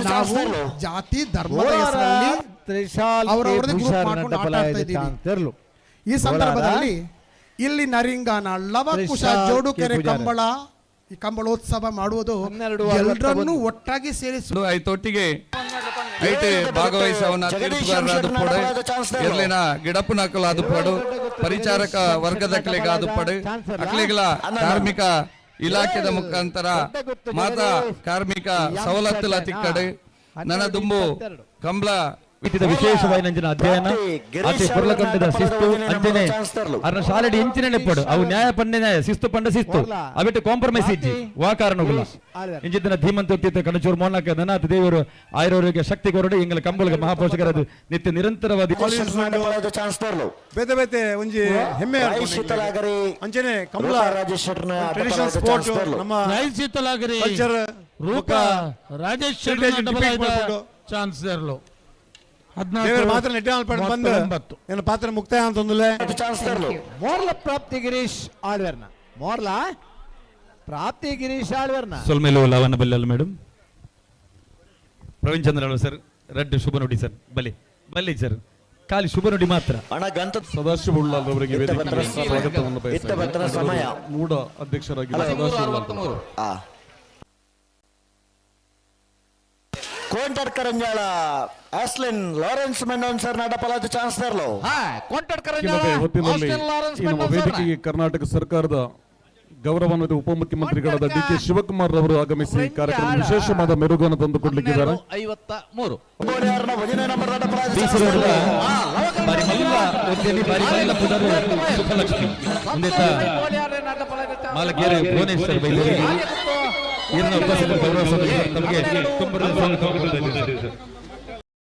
ನಾವು ಜಾತಿ ಧರ್ಮದ ಹೆಸರಲ್ಲಿ ಅವರವರದೇ ಗ್ರೂಪ್ ಮಾಡ್ಕೊಂಡು ಆಟ ಆಡ್ತಾ ಇದ್ದೀವಿ. ಈ ಸಂದರ್ಭದಲ್ಲಿ ಇಲ್ಲಿ ನರಿಂಗಾನ ಲವಕುಶ ಜೋಡುಕೆರೆ ಕಂಬಳ ಈ ಕಂಬಳೋತ್ಸವ ಮಾಡುವುದು ಎಲ್ಲರನ್ನೂ ಒಟ್ಟಾಗಿ ಸೇರಿಸಿ ಐತೊಟ್ಟಿಗೆ ಐತೆ ಭಾಗವಹಿಸವನ್ನ ತೀರ್ಪುಗಾರರಾದುಪಡು ಇರ್ಲಿನ ಗಿಡಪು ನಕಲಾದುಪಡು ಪರಿಚಾರಕ ವರ್ಗದಕ್ಲೆಗಾದುಪಡು ಅಕ್ಲೆಗಳ ಕಾರ್ಮಿಕ ಇಲಾಖೆದ ಮುಖಾಂತರ ಮಾತಾ ಕಾರ್ಮಿಕ ಸವಲತ್ತುಲ ತಿಕ್ಕಡು ನನ್ನ ದುಂಬು ಕಂಬಳ ವಿಶೇಷವಾದ ಅಧ್ಯಯನ ಆಚೆ ಪುರ್ಲಕಂಠದ ಶಿಸ್ತು ಅಂಚನೆ ಅರ್ನ ಶಾಲೆಡಿ ಎಂಚಿನ ನೆಪ್ಪಡು ಅವು ನ್ಯಾಯ ಪಂಡ ನ್ಯಾಯ ಶಿಸ್ತು ಪಂಡ ಶಿಸ್ತು ಅವಿಟ್ಟು ಕಾಂಪ್ರಮೈಸ್ ಇಜ್ಜಿ ವಾ ಕಾರಣಗುಲ ಇಂಜಿನ ಧೀಮಂತ ಕಣಚೂರು ಮೋನಕ ನನಾಥ ದೇವರು ಆಯುರ್ವೇದಿಕ ಶಕ್ತಿ ಕೊರಡು ಇಂಗಳ ಕಂಬಳಿಗೆ ಮಹಾಪೋಷಕರದು ನಿತ್ಯ ನಿರಂತರವಾದ ಬೇತೆ ಬೇತೆ ಒಂಜಿ ಹೆಮ್ಮೆ ಅಂಚನೆ ಕಂಬಳ ಟ್ರೆಡಿಷನಲ್ ಸ್ಪೋರ್ಟ್ ನಮ್ಮ ಶೀತಲಾಗರಿ ರೂಪ ರಾಜೇಶ್ ಚಾನ್ಸಲರ್ಲು ಮಾತ್ರ ಬಂದು ಏನು ಪಾತ್ರ ಮುಕ್ತಾಯ ಅಂತಂದ್ರೆ ಮೋರ್ಲ ಪ್ರಾಪ್ತಿ ಗಿರೀಶ್ ಆಳ್ವರ್ನ ಮೋರ್ಲ ಪ್ರಾಪ್ತಿ ಗಿರೀಶ್ ಆಳ್ವರ್ನ ಸೊಲ್ಮೇಲು ಲವನ ಬಲ್ಲಲ್ ಮೇಡಮ್ ಪ್ರವೀಣ್ ಚಂದ್ರ ಸರ್ ರೆಡ್ ಶುಭ ನುಡಿ ಸರ್ ಬಲಿ ಬಲ್ಲಿ ಸರ್ ಖಾಲಿ ಶುಭ ನುಡಿ ಮಾತ್ರ ಸದಾಶಿವ ಉಳ್ಳಾಲ್ ಅವರಿಗೆ ವೇದಿಕೆಗೆ ಸ್ವಾಗತವನ್ನು ಬಯಸುತ್ತೇನೆ. ಮೂಡ ಅಧ್ಯಕ್ಷರಾಗಿ ಸದಾಶಿವ ಕೋಂಟರ್ ಕರಂಜಾಳ ಆಸ್ಲಿನ್ ಲಾರೆನ್ಸ್ ಮೆಂಡೋನ್ ಸರ್ ನಡಪಲಾದ ಚಾನ್ಸಲರ್ಲು ಹೊತ್ತಿನಲ್ಲಿ ಈ ನಮ್ಮ ವೇದಿಕೆಗೆ ಕರ್ನಾಟಕ ಸರ್ಕಾರದ ಗೌರವಾನ್ವಿತ ಉಪಮುಖ್ಯಮಂತ್ರಿಗಳಾದ ಡಿ.ಕೆ. ಶಿವಕುಮಾರ್ ಅವರು ಆಗಮಿಸಿ ಕಾರ್ಯಕ್ರಮ ವಿಶೇಷವಾದ ಮೆರುಗನ್ನು ತಂದುಕೊಡ್ಲಿಕ್ಕಿದ್ದಾರೆ. ಭುವನೇಶ್ವರ್